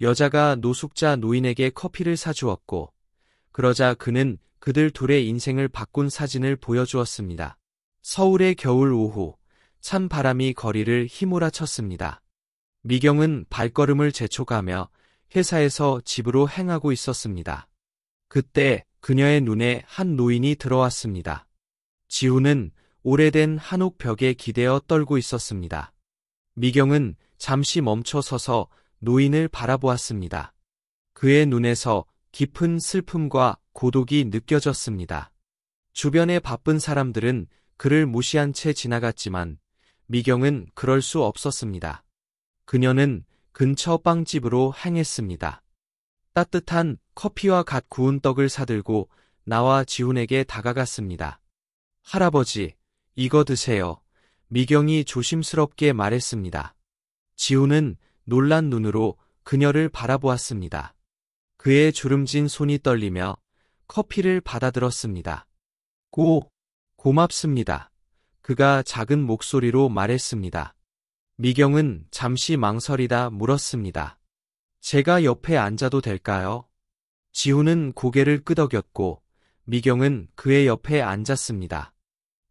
여자가 노숙자 노인에게 커피를 사주었고, 그러자 그는 그들 둘의 인생을 바꾼 사진을 보여주었습니다. 서울의 겨울 오후, 찬 바람이 거리를 휘몰아쳤습니다. 미경은 발걸음을 재촉하며 회사에서 집으로 행하고 있었습니다. 그때 그녀의 눈에 한 노인이 들어왔습니다. 지훈은 오래된 한옥 벽에 기대어 떨고 있었습니다. 미경은 잠시 멈춰 서서 노인을 바라보았습니다. 그의 눈에서 깊은 슬픔과 고독이 느껴졌습니다. 주변의 바쁜 사람들은 그를 무시한 채 지나갔지만 미경은 그럴 수 없었습니다. 그녀는 근처 빵집으로 향했습니다. 따뜻한 커피와 갓 구운 떡을 사들고 나와 지훈에게 다가갔습니다. 할아버지, 이거 드세요. 미경이 조심스럽게 말했습니다. 지훈은 놀란 눈으로 그녀를 바라보았습니다. 그의 주름진 손이 떨리며 커피를 받아들었습니다. 고맙습니다. 그가 작은 목소리로 말했습니다. 미경은 잠시 망설이다 물었습니다. 제가 옆에 앉아도 될까요? 지훈은 고개를 끄덕였고 미경은 그의 옆에 앉았습니다.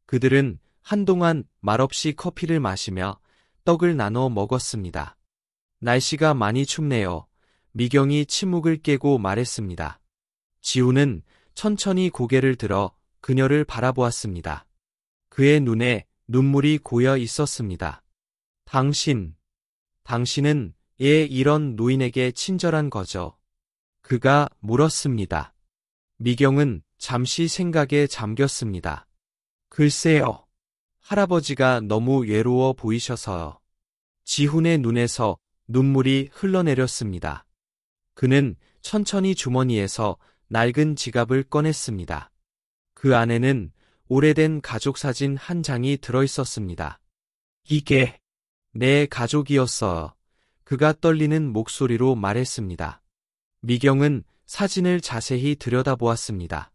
그들은 한동안 말없이 커피를 마시며 떡을 나눠 먹었습니다. 날씨가 많이 춥네요. 미경이 침묵을 깨고 말했습니다. 지훈은 천천히 고개를 들어 그녀를 바라보았습니다. 그의 눈에 눈물이 고여 있었습니다. 당신은 이런 노인에게 친절한 거죠? 그가 물었습니다. 미경은 잠시 생각에 잠겼습니다. 글쎄요. 할아버지가 너무 외로워 보이셔서요. 지훈의 눈에서 눈물이 흘러내렸습니다. 그는 천천히 주머니에서 낡은 지갑을 꺼냈습니다. 그 안에는 오래된 가족 사진 한 장이 들어있었습니다. 이게 내 가족이었어요. 그가 떨리는 목소리로 말했습니다. 미경은 사진을 자세히 들여다보았습니다.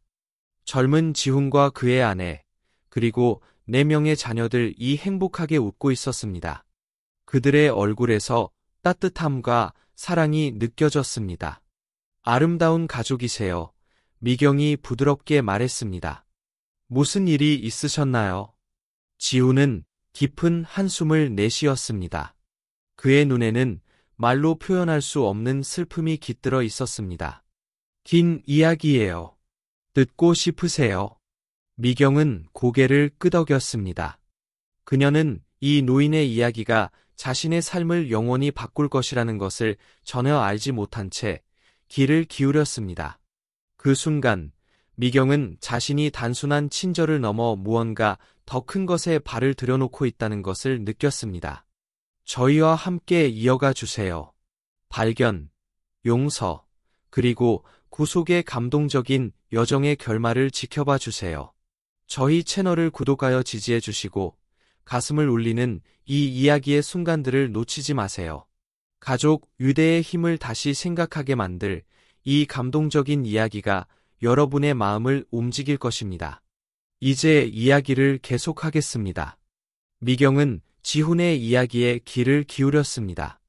젊은 지훈과 그의 아내, 그리고 4명의 자녀들이 행복하게 웃고 있었습니다. 그들의 얼굴에서 따뜻함과 사랑이 느껴졌습니다. 아름다운 가족이세요. 미경이 부드럽게 말했습니다. 무슨 일이 있으셨나요? 지훈은 깊은 한숨을 내쉬었습니다. 그의 눈에는 말로 표현할 수 없는 슬픔이 깃들어 있었습니다. 긴 이야기예요. 듣고 싶으세요? 미경은 고개를 끄덕였습니다. 그녀는 이 노인의 이야기가 자신의 삶을 영원히 바꿀 것이라는 것을 전혀 알지 못한 채 귀를 기울였습니다. 그 순간 미경은 자신이 단순한 친절을 넘어 무언가 더 큰 것에 발을 들여놓고 있다는 것을 느꼈습니다. 저희와 함께 이어가 주세요. 발견, 용서, 그리고 구속의 감동적인 여정의 결말을 지켜봐 주세요. 저희 채널을 구독하여 지지해 주시고 가슴을 울리는 이 이야기의 순간들을 놓치지 마세요. 가족 유대의 힘을 다시 생각하게 만들 이 감동적인 이야기가 여러분의 마음을 움직일 것입니다. 이제 이야기를 계속하겠습니다. 미경은 지훈의 이야기에 귀를 기울였습니다.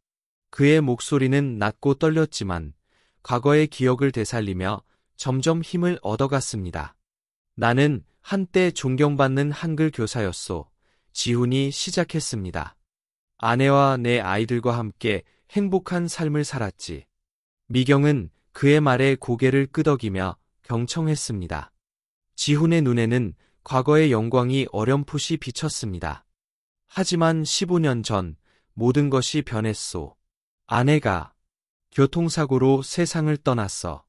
그의 목소리는 낮고 떨렸지만 과거의 기억을 되살리며 점점 힘을 얻어갔습니다. 나는 한때 존경받는 한글 교사였소. 지훈이 시작했습니다. 아내와 내 아이들과 함께 행복한 삶을 살았지. 미경은 그의 말에 고개를 끄덕이며 경청했습니다. 지훈의 눈에는 과거의 영광이 어렴풋이 비쳤습니다. 하지만 15년 전 모든 것이 변했소. 아내가 교통사고로 세상을 떠났어.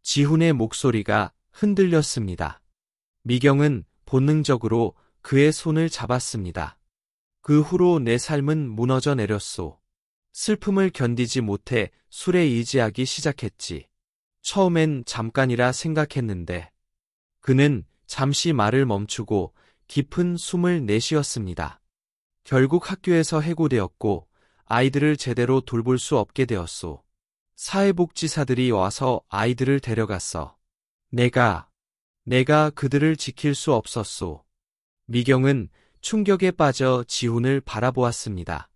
지훈의 목소리가 흔들렸습니다. 미경은 본능적으로 그의 손을 잡았습니다. 그 후로 내 삶은 무너져 내렸소. 슬픔을 견디지 못해 술에 의지하기 시작했지. 처음엔 잠깐이라 생각했는데 그는 잠시 말을 멈추고 깊은 숨을 내쉬었습니다. 결국 학교에서 해고되었고 아이들을 제대로 돌볼 수 없게 되었소. 사회복지사들이 와서 아이들을 데려갔어. 내가 그들을 지킬 수 없었소. 미경은 충격에 빠져 지훈을 바라보았습니다.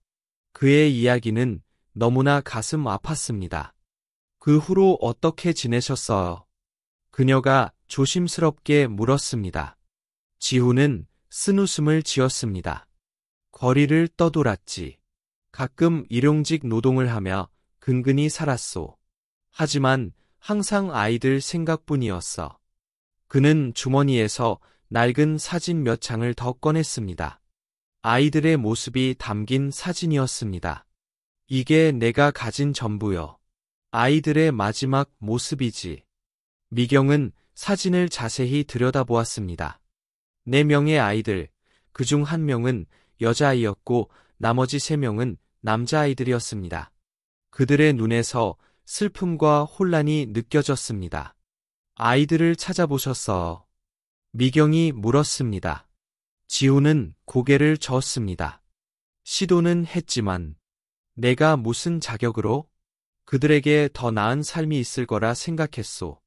그의 이야기는 너무나 가슴 아팠습니다. 그 후로 어떻게 지내셨어요? 그녀가 조심스럽게 물었습니다. 지훈은 쓴웃음을 지었습니다. 거리를 떠돌았지. 가끔 일용직 노동을 하며 근근히 살았소. 하지만 항상 아이들 생각뿐이었어. 그는 주머니에서 낡은 사진 몇 장을 더 꺼냈습니다. 아이들의 모습이 담긴 사진이었습니다. 이게 내가 가진 전부요. 아이들의 마지막 모습이지. 미경은 사진을 자세히 들여다보았습니다. 4명의 아이들, 그중 1명은 여자아이였고 나머지 3명은 남자아이들이었습니다. 그들의 눈에서 슬픔과 혼란이 느껴졌습니다. 아이들을 찾아보셨어? 미경이 물었습니다. 지훈은 고개를 저었습니다. 시도는 했지만 내가 무슨 자격으로? 그들에게 더 나은 삶이 있을 거라 생각했소.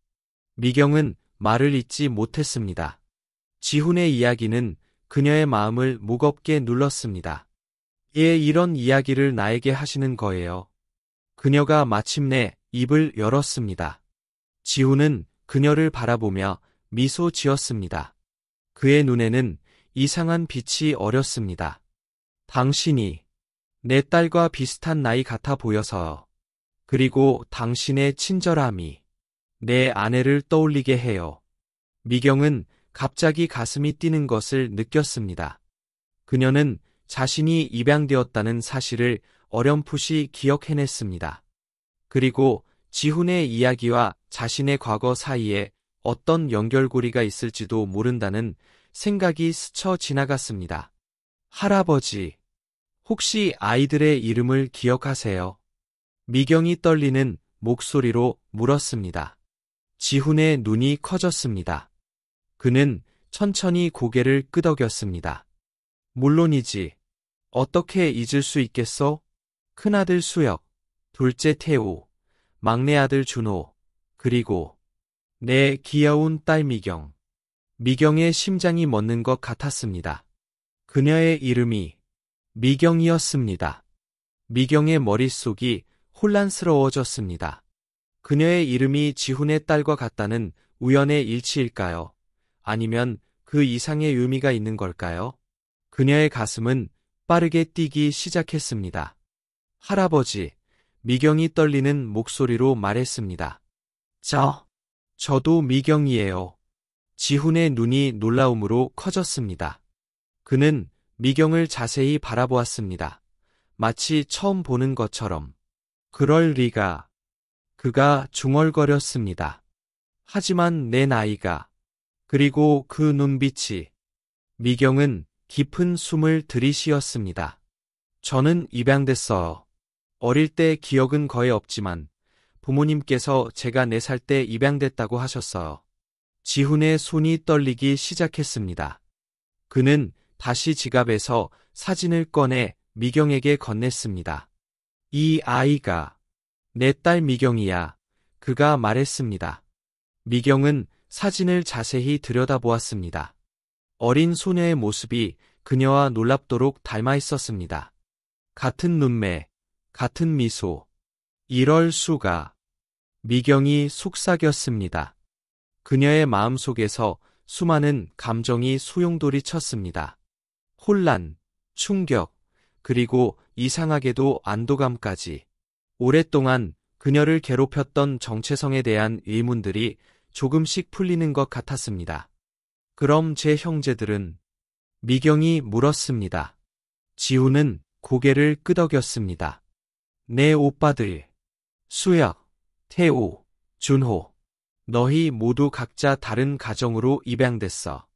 미경은 말을 잇지 못했습니다. 지훈의 이야기는 그녀의 마음을 무겁게 눌렀습니다. 예, 이런 이야기를 나에게 하시는 거예요. 그녀가 마침내 입을 열었습니다. 지훈은 그녀를 바라보며 미소 지었습니다. 그의 눈에는 이상한 빛이 어렸습니다. 당신이 내 딸과 비슷한 나이 같아 보여서요. 그리고 당신의 친절함이 내 아내를 떠올리게 해요. 미경은 갑자기 가슴이 뛰는 것을 느꼈습니다. 그녀는 자신이 입양되었다는 사실을 어렴풋이 기억해냈습니다. 그리고 지훈의 이야기와 자신의 과거 사이에 어떤 연결고리가 있을지도 모른다는 생각이 스쳐 지나갔습니다. 할아버지, 혹시 아이들의 이름을 기억하세요? 미경이 떨리는 목소리로 물었습니다. 지훈의 눈이 커졌습니다. 그는 천천히 고개를 끄덕였습니다. 물론이지. 어떻게 잊을 수 있겠어? 큰아들 수혁, 둘째 태우, 막내 아들 준호, 그리고 내 귀여운 딸 미경. 미경의 심장이 멎는 것 같았습니다. 그녀의 이름이 미경이었습니다. 미경의 머릿속이 혼란스러워졌습니다. 그녀의 이름이 지훈의 딸과 같다는 우연의 일치일까요? 아니면 그 이상의 의미가 있는 걸까요? 그녀의 가슴은 빠르게 뛰기 시작했습니다. 할아버지, 미경이 떨리는 목소리로 말했습니다. 저도 미경이에요. 지훈의 눈이 놀라움으로 커졌습니다. 그는 미경을 자세히 바라보았습니다. 마치 처음 보는 것처럼. 그럴 리가. 그가 중얼거렸습니다. 하지만 내 나이가. 그리고 그 눈빛이. 미경은 깊은 숨을 들이쉬었습니다. 저는 입양됐어요. 어릴 때 기억은 거의 없지만 부모님께서 제가 4살 때 입양됐다고 하셨어요. 지훈의 손이 떨리기 시작했습니다. 그는 다시 지갑에서 사진을 꺼내 미경에게 건넸습니다. 이 아이가 내 딸 미경이야. 그가 말했습니다. 미경은 사진을 자세히 들여다보았습니다. 어린 소녀의 모습이 그녀와 놀랍도록 닮아 있었습니다. 같은 눈매, 같은 미소. 이럴 수가. 미경이 속삭였습니다. 그녀의 마음속에서 수많은 감정이 소용돌이 쳤습니다. 혼란, 충격, 그리고 이상하게도 안도감까지. 오랫동안 그녀를 괴롭혔던 정체성에 대한 의문들이 조금씩 풀리는 것 같았습니다. 그럼 제 형제들은? 미경이 물었습니다. 지훈은 고개를 끄덕였습니다. 내 오빠들, 수혁, 태우, 준호, 너희 모두 각자 다른 가정으로 입양됐어.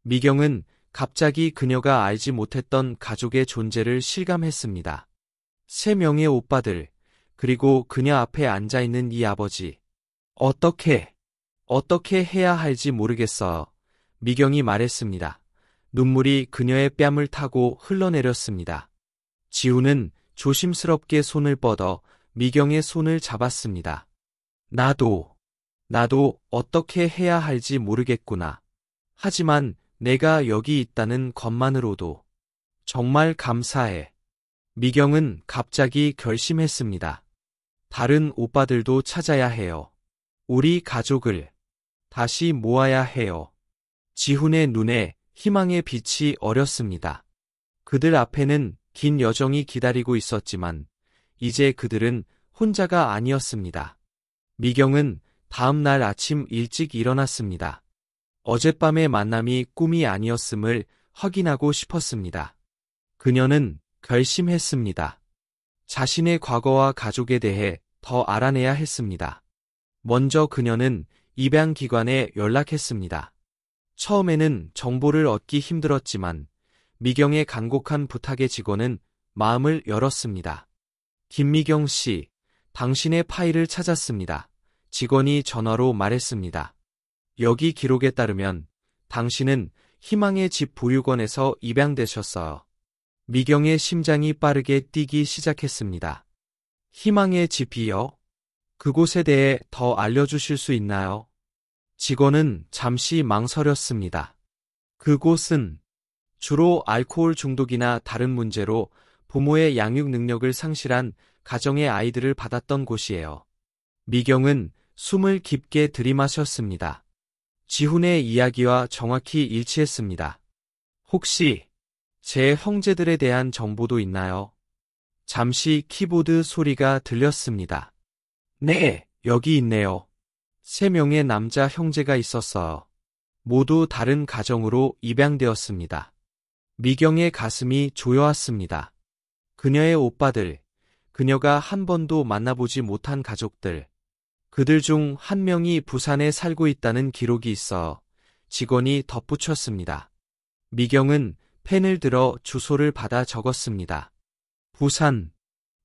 미경은 갑자기 그녀가 알지 못했던 가족의 존재를 실감했습니다. 3명의 오빠들, 그리고 그녀 앞에 앉아있는 이 아버지. 어떻게 해야 할지 모르겠어요. 미경이 말했습니다. 눈물이 그녀의 뺨을 타고 흘러내렸습니다. 지훈은 조심스럽게 손을 뻗어 미경의 손을 잡았습니다. 나도 어떻게 해야 할지 모르겠구나. 하지만 내가 여기 있다는 것만으로도 정말 감사해. 미경은 갑자기 결심했습니다. 다른 오빠들도 찾아야 해요. 우리 가족을 다시 모아야 해요. 지훈의 눈에 희망의 빛이 어렸습니다. 그들 앞에는 긴 여정이 기다리고 있었지만 이제 그들은 혼자가 아니었습니다. 미경은 다음 날 아침 일찍 일어났습니다. 어젯밤의 만남이 꿈이 아니었음을 확인하고 싶었습니다. 그녀는 결심했습니다. 자신의 과거와 가족에 대해 더 알아내야 했습니다. 먼저 그녀는 입양기관에 연락했습니다. 처음에는 정보를 얻기 힘들었지만 미경의 간곡한 부탁에 직원은 마음을 열었습니다. 김미경 씨, 당신의 파일을 찾았습니다. 직원이 전화로 말했습니다. 여기 기록에 따르면 당신은 희망의 집 보육원에서 입양되셨어요. 미경의 심장이 빠르게 뛰기 시작했습니다. 희망의 집이요? 그곳에 대해 더 알려주실 수 있나요? 직원은 잠시 망설였습니다. 그곳은 주로 알코올 중독이나 다른 문제로 부모의 양육 능력을 상실한 가정의 아이들을 받았던 곳이에요. 미경은 숨을 깊게 들이마셨습니다. 지훈의 이야기와 정확히 일치했습니다. 혹시 제 형제들에 대한 정보도 있나요? 잠시 키보드 소리가 들렸습니다. 네, 여기 있네요. 3명의 남자 형제가 있었어요. 모두 다른 가정으로 입양되었습니다. 미경의 가슴이 조여왔습니다. 그녀의 오빠들, 그녀가 한 번도 만나보지 못한 가족들, 그들 중 한 명이 부산에 살고 있다는 기록이 있어 직원이 덧붙였습니다. 미경은 펜을 들어 주소를 받아 적었습니다. 부산.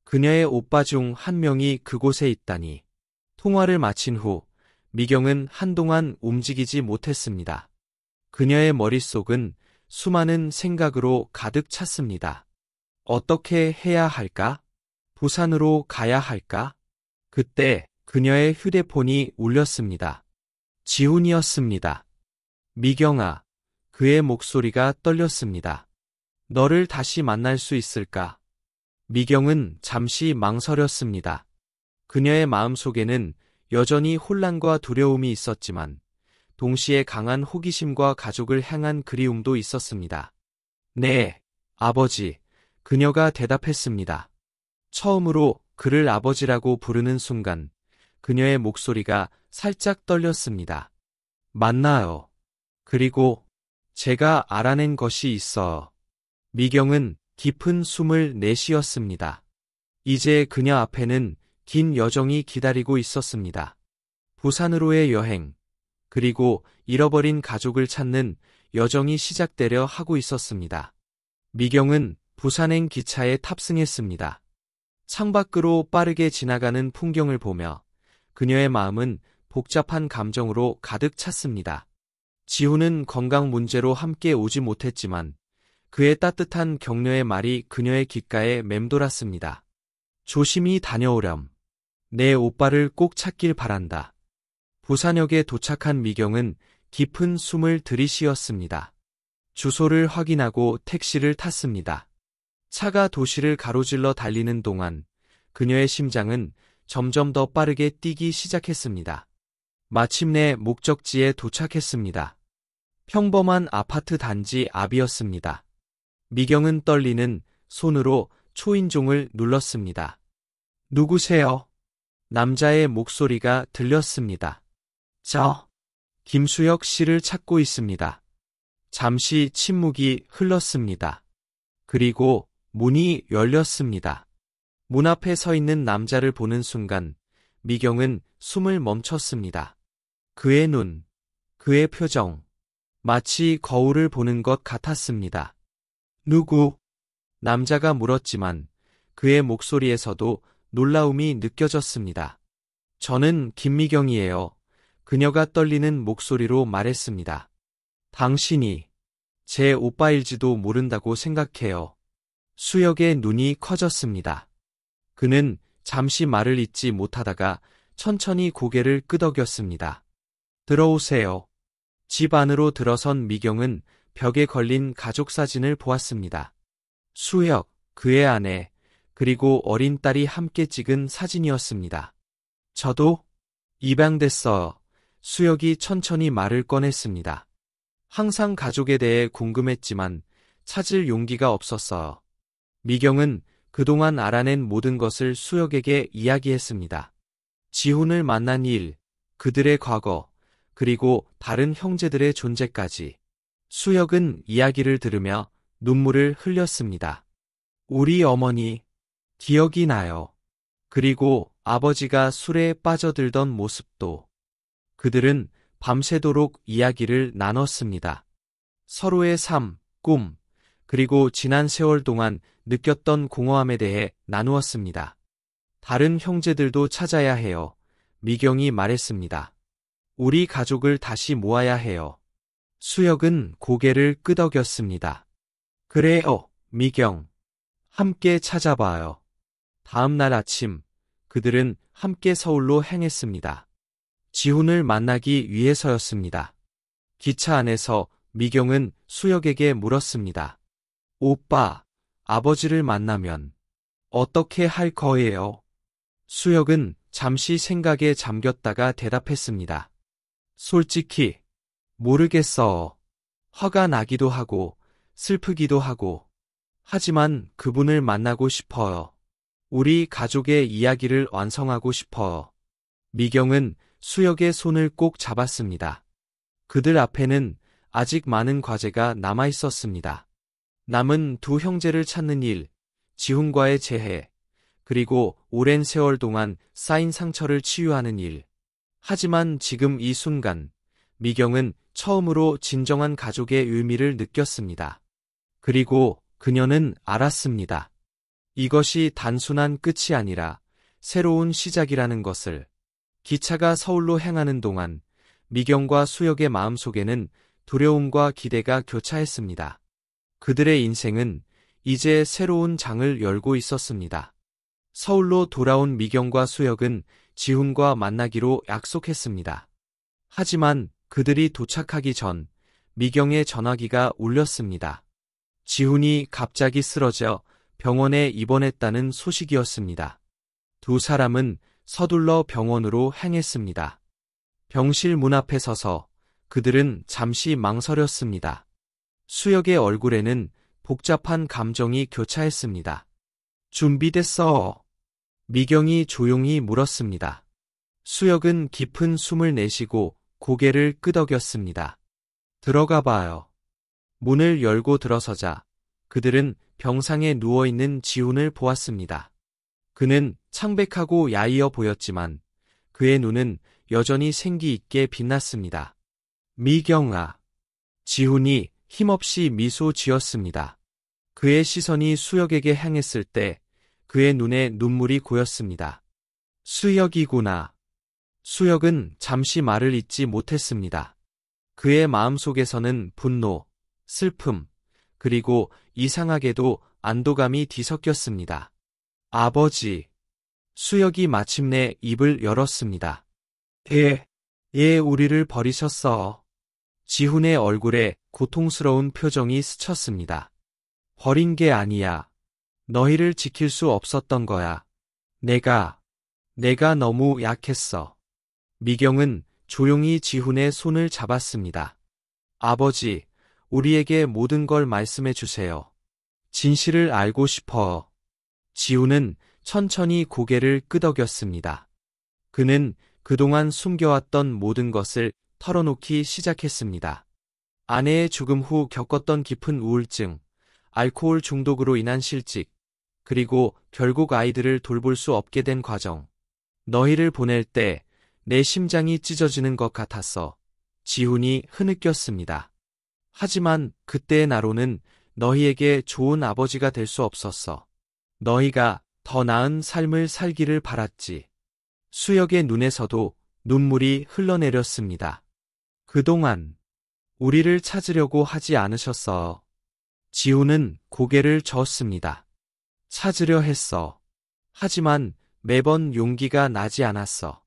그녀의 오빠 중 한 명이 그곳에 있다니. 통화를 마친 후 미경은 한동안 움직이지 못했습니다. 그녀의 머릿속은 수많은 생각으로 가득 찼습니다. 어떻게 해야 할까? 부산으로 가야 할까? 그때 그녀의 휴대폰이 울렸습니다. 지훈이었습니다. 미경아, 그의 목소리가 떨렸습니다. 너를 다시 만날 수 있을까? 미경은 잠시 망설였습니다. 그녀의 마음속에는 여전히 혼란과 두려움이 있었지만 동시에 강한 호기심과 가족을 향한 그리움도 있었습니다. 네, 아버지, 그녀가 대답했습니다. 처음으로 그를 아버지라고 부르는 순간 그녀의 목소리가 살짝 떨렸습니다. 맞나요? 그리고 제가 알아낸 것이 있어. 미경은 깊은 숨을 내쉬었습니다. 이제 그녀 앞에는 긴 여정이 기다리고 있었습니다. 부산으로의 여행, 그리고 잃어버린 가족을 찾는 여정이 시작되려 하고 있었습니다. 미경은 부산행 기차에 탑승했습니다. 창밖으로 빠르게 지나가는 풍경을 보며 그녀의 마음은 복잡한 감정으로 가득 찼습니다. 지훈은 건강 문제로 함께 오지 못했지만 그의 따뜻한 격려의 말이 그녀의 귓가에 맴돌았습니다. 조심히 다녀오렴. 내 오빠를 꼭 찾길 바란다. 부산역에 도착한 미경은 깊은 숨을 들이쉬었습니다. 주소를 확인하고 택시를 탔습니다. 차가 도시를 가로질러 달리는 동안 그녀의 심장은 점점 더 빠르게 뛰기 시작했습니다. 마침내 목적지에 도착했습니다. 평범한 아파트 단지 앞이었습니다. 미경은 떨리는 손으로 초인종을 눌렀습니다. 누구세요? 남자의 목소리가 들렸습니다. 저, 김수혁 씨를 찾고 있습니다. 잠시 침묵이 흘렀습니다. 그리고 문이 열렸습니다. 문 앞에 서 있는 남자를 보는 순간 미경은 숨을 멈췄습니다. 그의 눈, 그의 표정, 마치 거울을 보는 것 같았습니다. 누구? 남자가 물었지만 그의 목소리에서도 놀라움이 느껴졌습니다. 저는 김미경이에요. 그녀가 떨리는 목소리로 말했습니다. 당신이 제 오빠일지도 모른다고 생각해요. 수혁의 눈이 커졌습니다. 그는 잠시 말을 잇지 못하다가 천천히 고개를 끄덕였습니다. 들어오세요. 집 안으로 들어선 미경은 벽에 걸린 가족 사진을 보았습니다. 수혁, 그의 아내, 그리고 어린 딸이 함께 찍은 사진이었습니다. 저도 입양됐어요. 수혁이 천천히 말을 꺼냈습니다. 항상 가족에 대해 궁금했지만 찾을 용기가 없었어요. 미경은 그동안 알아낸 모든 것을 수혁에게 이야기했습니다. 지훈을 만난 일, 그들의 과거, 그리고 다른 형제들의 존재까지. 수혁은 이야기를 들으며 눈물을 흘렸습니다. 우리 어머니, 기억이 나요. 그리고 아버지가 술에 빠져들던 모습도. 그들은 밤새도록 이야기를 나눴습니다. 서로의 삶, 꿈, 그리고 지난 세월 동안 느꼈던 공허함에 대해 나누었습니다. 다른 형제들도 찾아야 해요. 미경이 말했습니다. 우리 가족을 다시 모아야 해요. 수혁은 고개를 끄덕였습니다. 그래요, 미경. 함께 찾아봐요. 다음 날 아침, 그들은 함께 서울로 행했습니다. 지훈을 만나기 위해서였습니다. 기차 안에서 미경은 수혁에게 물었습니다. 오빠, 아버지를 만나면 어떻게 할 거예요? 수혁은 잠시 생각에 잠겼다가 대답했습니다. 솔직히 모르겠어. 화가 나기도 하고 슬프기도 하고. 하지만 그분을 만나고 싶어요. 우리 가족의 이야기를 완성하고 싶어요. 미경은 수혁의 손을 꼭 잡았습니다. 그들 앞에는 아직 많은 과제가 남아 있었습니다. 남은 두 형제를 찾는 일, 지훈과의 재회, 그리고 오랜 세월 동안 쌓인 상처를 치유하는 일. 하지만 지금 이 순간, 미경은 처음으로 진정한 가족의 의미를 느꼈습니다. 그리고 그녀는 알았습니다. 이것이 단순한 끝이 아니라 새로운 시작이라는 것을. 기차가 서울로 행하는 동안 미경과 수혁의 마음속에는 두려움과 기대가 교차했습니다. 그들의 인생은 이제 새로운 장을 열고 있었습니다. 서울로 돌아온 미경과 수혁은 지훈과 만나기로 약속했습니다. 하지만 그들이 도착하기 전 미경의 전화기가 울렸습니다. 지훈이 갑자기 쓰러져 병원에 입원했다는 소식이었습니다. 두 사람은 서둘러 병원으로 향했습니다. 병실 문 앞에 서서 그들은 잠시 망설였습니다. 수혁의 얼굴에는 복잡한 감정이 교차했습니다. 준비됐어. 미경이 조용히 물었습니다. 수혁은 깊은 숨을 내쉬고 고개를 끄덕였습니다. 들어가 봐요. 문을 열고 들어서자 그들은 병상에 누워있는 지훈을 보았습니다. 그는 창백하고 야이어 보였지만 그의 눈은 여전히 생기 있게 빛났습니다. 미경아. 지훈이 힘없이 미소 지었습니다. 그의 시선이 수혁에게 향했을 때 그의 눈에 눈물이 고였습니다. 수혁이구나. 수혁은 잠시 말을 잇지 못했습니다. 그의 마음속에서는 분노, 슬픔, 그리고 이상하게도 안도감이 뒤섞였습니다. 아버지. 수혁이 마침내 입을 열었습니다. 우리를 버리셨어. 지훈의 얼굴에 고통스러운 표정이 스쳤습니다. 버린 게 아니야. 너희를 지킬 수 없었던 거야. 내가 너무 약했어. 미경은 조용히 지훈의 손을 잡았습니다. 아버지, 우리에게 모든 걸 말씀해 주세요. 진실을 알고 싶어. 지훈은 천천히 고개를 끄덕였습니다. 그는 그동안 숨겨왔던 모든 것을 털어놓기 시작했습니다. 아내의 죽음 후 겪었던 깊은 우울증, 알코올 중독으로 인한 실직, 그리고 결국 아이들을 돌볼 수 없게 된 과정. 너희를 보낼 때 내 심장이 찢어지는 것 같았어. 지훈이 흐느꼈습니다. 하지만 그때의 나로는 너희에게 좋은 아버지가 될 수 없었어. 너희가 더 나은 삶을 살기를 바랐지. 수혁의 눈에서도 눈물이 흘러내렸습니다. 그동안 우리를 찾으려고 하지 않으셨어. 지훈은 고개를 저었습니다. 찾으려 했어. 하지만 매번 용기가 나지 않았어.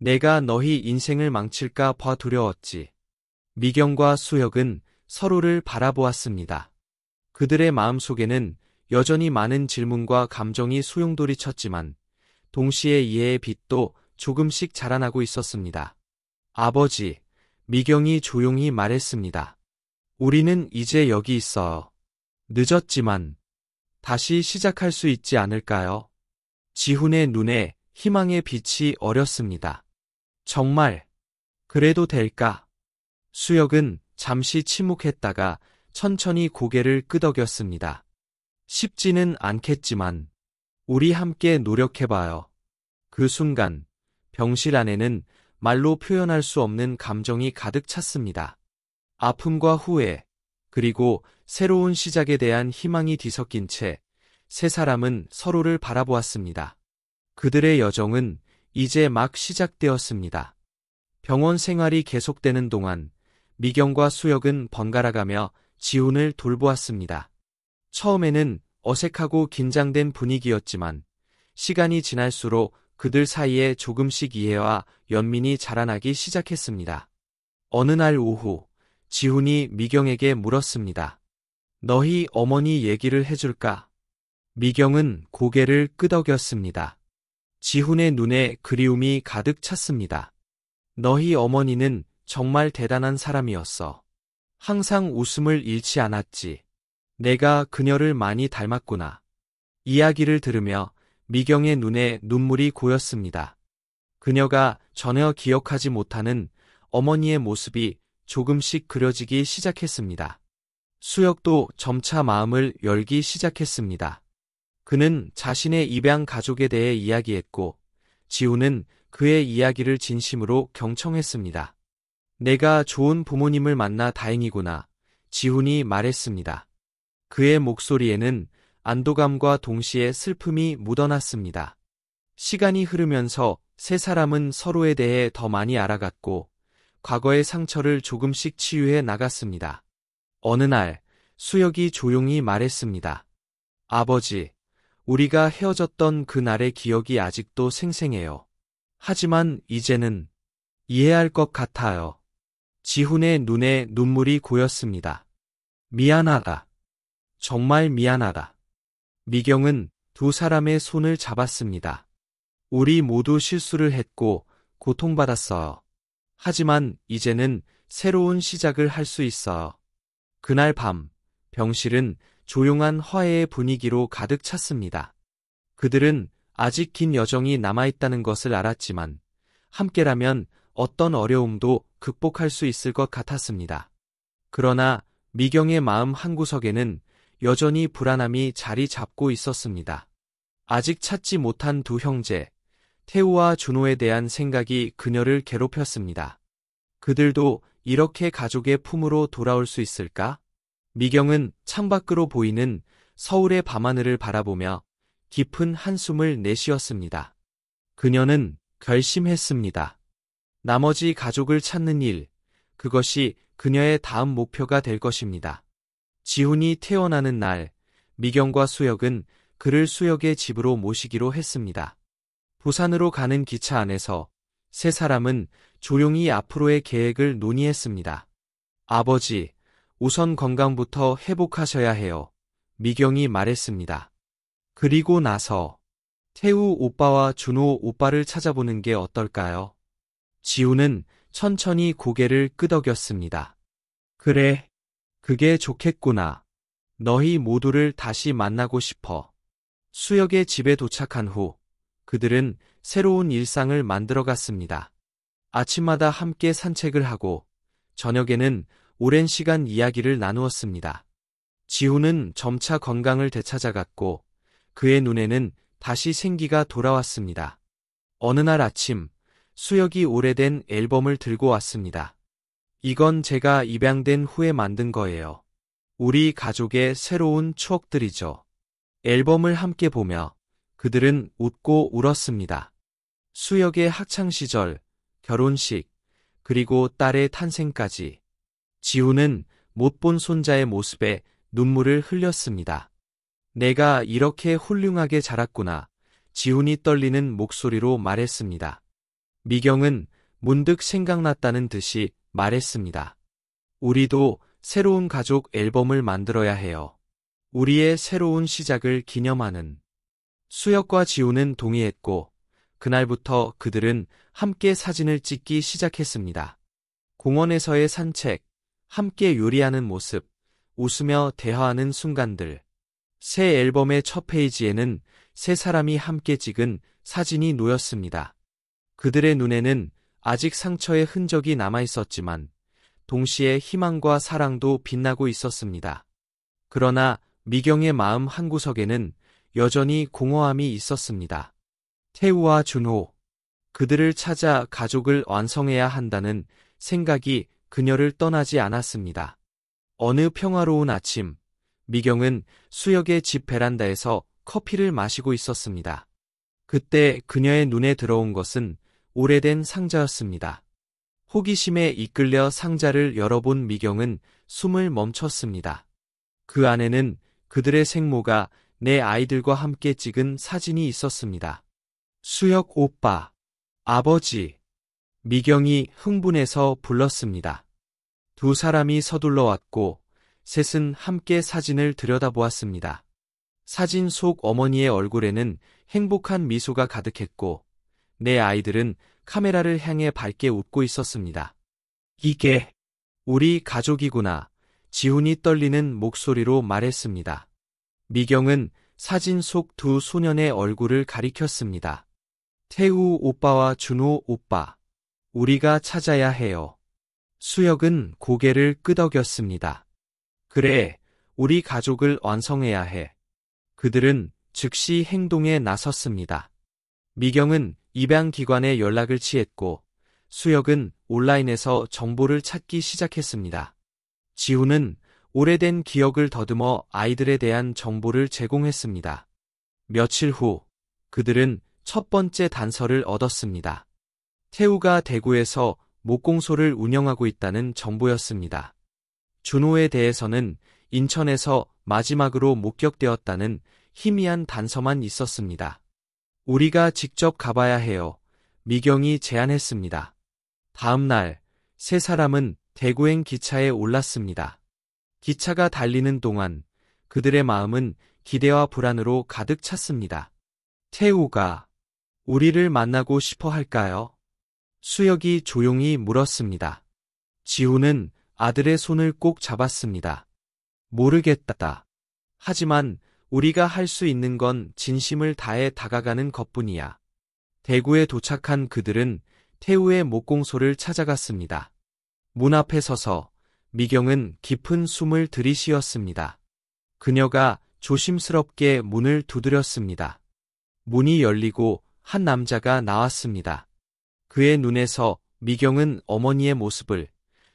내가 너희 인생을 망칠까 봐 두려웠지. 미경과 수혁은 서로를 바라보았습니다. 그들의 마음속에는 여전히 많은 질문과 감정이 소용돌이쳤지만 동시에 이해의 빛도 조금씩 자라나고 있었습니다. 아버지, 미경이 조용히 말했습니다. 우리는 이제 여기 있어요. 늦었지만 다시 시작할 수 있지 않을까요? 지훈의 눈에 희망의 빛이 어렸습니다. 정말, 그래도 될까? 수혁은 잠시 침묵했다가 천천히 고개를 끄덕였습니다. 쉽지는 않겠지만, 우리 함께 노력해봐요. 그 순간, 병실 안에는 말로 표현할 수 없는 감정이 가득 찼습니다. 아픔과 후회, 그리고 새로운 시작에 대한 희망이 뒤섞인 채 세 사람은 서로를 바라보았습니다. 그들의 여정은 이제 막 시작되었습니다. 병원 생활이 계속되는 동안 미경과 수혁은 번갈아가며 지훈을 돌보았습니다. 처음에는 어색하고 긴장된 분위기였지만 시간이 지날수록 그들 사이에 조금씩 이해와 연민이 자라나기 시작했습니다. 어느 날 오후, 지훈이 미경에게 물었습니다. 너희 어머니 얘기를 해줄까? 미경은 고개를 끄덕였습니다. 지훈의 눈에 그리움이 가득 찼습니다. 너희 어머니는 정말 대단한 사람이었어. 항상 웃음을 잃지 않았지. 내가 그녀를 많이 닮았구나. 이야기를 들으며 미경의 눈에 눈물이 고였습니다. 그녀가 전혀 기억하지 못하는 어머니의 모습이 조금씩 그려지기 시작했습니다. 수혁도 점차 마음을 열기 시작했습니다. 그는 자신의 입양 가족에 대해 이야기했고, 지훈은 그의 이야기를 진심으로 경청했습니다. 내가 좋은 부모님을 만나 다행이구나, 지훈이 말했습니다. 그의 목소리에는 안도감과 동시에 슬픔이 묻어났습니다. 시간이 흐르면서 세 사람은 서로에 대해 더 많이 알아갔고, 과거의 상처를 조금씩 치유해 나갔습니다. 어느 날, 수혁이 조용히 말했습니다. 아버지, 우리가 헤어졌던 그날의 기억이 아직도 생생해요. 하지만 이제는 이해할 것 같아요. 지훈의 눈에 눈물이 고였습니다. 미안하다. 정말 미안하다. 미경은 두 사람의 손을 잡았습니다. 우리 모두 실수를 했고 고통받았어요. 하지만 이제는 새로운 시작을 할 수 있어요. 그날 밤, 병실은 조용한 화해의 분위기로 가득 찼습니다. 그들은 아직 긴 여정이 남아있다는 것을 알았지만 함께라면 어떤 어려움도 극복할 수 있을 것 같았습니다. 그러나 미경의 마음 한구석에는 여전히 불안함이 자리 잡고 있었습니다. 아직 찾지 못한 두 형제, 태우와 준호에 대한 생각이 그녀를 괴롭혔습니다. 그들도 이렇게 가족의 품으로 돌아올 수 있을까? 미경은 창밖으로 보이는 서울의 밤하늘을 바라보며 깊은 한숨을 내쉬었습니다. 그녀는 결심했습니다. 나머지 가족을 찾는 일, 그것이 그녀의 다음 목표가 될 것입니다. 지훈이 태어나는 날, 미경과 수혁은 그를 수혁의 집으로 모시기로 했습니다. 부산으로 가는 기차 안에서 세 사람은 조용히 앞으로의 계획을 논의했습니다. 아버지, 우선 건강부터 회복하셔야 해요. 미경이 말했습니다. 그리고 나서 태우 오빠와 준호 오빠를 찾아보는 게 어떨까요? 지훈은 천천히 고개를 끄덕였습니다. 그래, 그게 좋겠구나. 너희 모두를 다시 만나고 싶어. 수혁의 집에 도착한 후 그들은 새로운 일상을 만들어갔습니다. 아침마다 함께 산책을 하고 저녁에는 오랜 시간 이야기를 나누었습니다. 지훈은 점차 건강을 되찾아갔고 그의 눈에는 다시 생기가 돌아왔습니다. 어느 날 아침, 수혁이 오래된 앨범을 들고 왔습니다. 이건 제가 입양된 후에 만든 거예요. 우리 가족의 새로운 추억들이죠. 앨범을 함께 보며 그들은 웃고 울었습니다. 수혁의 학창시절, 결혼식, 그리고 딸의 탄생까지. 지훈은 못 본 손자의 모습에 눈물을 흘렸습니다. 내가 이렇게 훌륭하게 자랐구나. 지훈이 떨리는 목소리로 말했습니다. 미경은 문득 생각났다는 듯이 말했습니다. 우리도 새로운 가족 앨범을 만들어야 해요. 우리의 새로운 시작을 기념하는. 수혁과 지우는 동의했고, 그날부터 그들은 함께 사진을 찍기 시작했습니다. 공원에서의 산책, 함께 요리하는 모습, 웃으며 대화하는 순간들. 새 앨범의 첫 페이지에는 세 사람이 함께 찍은 사진이 놓였습니다. 그들의 눈에는 아직 상처의 흔적이 남아 있었지만, 동시에 희망과 사랑도 빛나고 있었습니다. 그러나 미경의 마음 한구석에는 여전히 공허함이 있었습니다. 태우와 준호, 그들을 찾아 가족을 완성해야 한다는 생각이 그녀를 떠나지 않았습니다. 어느 평화로운 아침, 미경은 수혁의 집 베란다에서 커피를 마시고 있었습니다. 그때 그녀의 눈에 들어온 것은 오래된 상자였습니다. 호기심에 이끌려 상자를 열어본 미경은 숨을 멈췄습니다. 그 안에는 그들의 생모가 내 아이들과 함께 찍은 사진이 있었습니다. 수혁 오빠, 아버지. 미경이 흥분해서 불렀습니다. 두 사람이 서둘러 왔고 셋은 함께 사진을 들여다보았습니다. 사진 속 어머니의 얼굴에는 행복한 미소가 가득했고 내 아이들은 카메라를 향해 밝게 웃고 있었습니다. 이게 우리 가족이구나. 지훈이 떨리는 목소리로 말했습니다. 미경은 사진 속 두 소년의 얼굴을 가리켰습니다. 태우 오빠와 준호 오빠, 우리가 찾아야 해요. 수혁은 고개를 끄덕였습니다. 그래, 우리 가족을 완성해야 해. 그들은 즉시 행동에 나섰습니다. 미경은 입양기관에 연락을 취했고 수혁은 온라인에서 정보를 찾기 시작했습니다. 지훈은 오래된 기억을 더듬어 아이들에 대한 정보를 제공했습니다. 며칠 후 그들은 첫 번째 단서를 얻었습니다. 태우가 대구에서 목공소를 운영하고 있다는 정보였습니다. 준호에 대해서는 인천에서 마지막으로 목격되었다는 희미한 단서만 있었습니다. 우리가 직접 가봐야 해요. 미경이 제안했습니다. 다음 날, 세 사람은 대구행 기차에 올랐습니다. 기차가 달리는 동안 그들의 마음은 기대와 불안으로 가득 찼습니다. 태우가 우리를 만나고 싶어 할까요? 수혁이 조용히 물었습니다. 지훈은 아들의 손을 꼭 잡았습니다. 모르겠다. 하지만 우리가 할 수 있는 건 진심을 다해 다가가는 것뿐이야. 대구에 도착한 그들은 태우의 목공소를 찾아갔습니다. 문 앞에 서서 미경은 깊은 숨을 들이쉬었습니다. 그녀가 조심스럽게 문을 두드렸습니다. 문이 열리고 한 남자가 나왔습니다. 그의 눈에서 미경은 어머니의 모습을,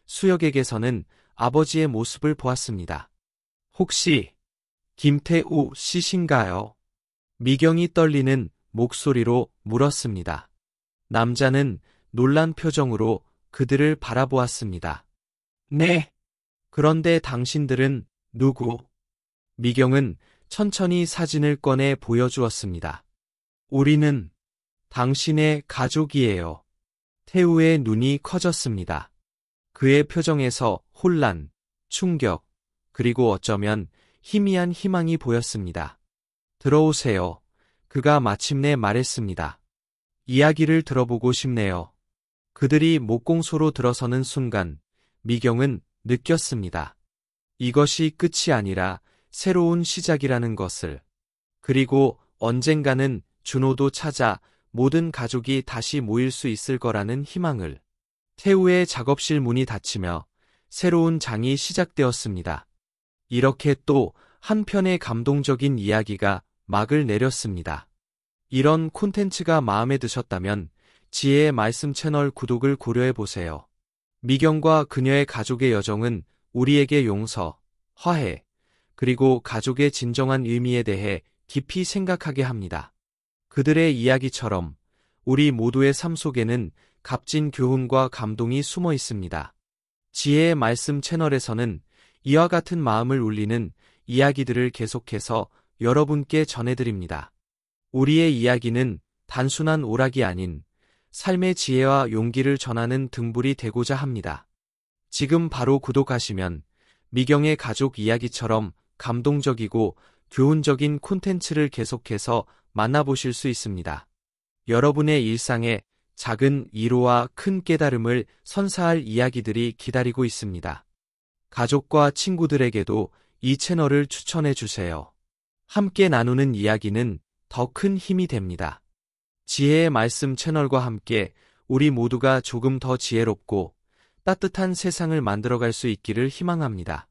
수혁에게서는 아버지의 모습을 보았습니다. 혹시 김태우 씨신가요? 미경이 떨리는 목소리로 물었습니다. 남자는 놀란 표정으로 그들을 바라보았습니다. 네. 그런데 당신들은 누구? 미경은 천천히 사진을 꺼내 보여주었습니다. 우리는 당신의 가족이에요. 태우의 눈이 커졌습니다. 그의 표정에서 혼란, 충격, 그리고 어쩌면 희미한 희망이 보였습니다. 들어오세요. 그가 마침내 말했습니다. 이야기를 들어보고 싶네요. 그들이 목공소로 들어서는 순간 미경은 느꼈습니다. 이것이 끝이 아니라 새로운 시작이라는 것을. 그리고 언젠가는 준호도 찾아 모든 가족이 다시 모일 수 있을 거라는 희망을. 태우의 작업실 문이 닫히며 새로운 장이 시작되었습니다. 이렇게 또 한편의 감동적인 이야기가 막을 내렸습니다. 이런 콘텐츠가 마음에 드셨다면 지혜의 말씀 채널 구독을 고려해보세요. 미경과 그녀의 가족의 여정은 우리에게 용서, 화해, 그리고 가족의 진정한 의미에 대해 깊이 생각하게 합니다. 그들의 이야기처럼 우리 모두의 삶 속에는 값진 교훈과 감동이 숨어 있습니다. 지혜의 말씀 채널에서는 이와 같은 마음을 울리는 이야기들을 계속해서 여러분께 전해드립니다. 우리의 이야기는 단순한 오락이 아닌 삶의 지혜와 용기를 전하는 등불이 되고자 합니다. 지금 바로 구독하시면 미경의 가족 이야기처럼 감동적이고 교훈적인 콘텐츠를 계속해서 만나보실 수 있습니다. 여러분의 일상에 작은 위로와 큰 깨달음을 선사할 이야기들이 기다리고 있습니다. 가족과 친구들에게도 이 채널을 추천해 주세요. 함께 나누는 이야기는 더 큰 힘이 됩니다. 지혜의 말씀 채널과 함께 우리 모두가 조금 더 지혜롭고 따뜻한 세상을 만들어갈 수 있기를 희망합니다.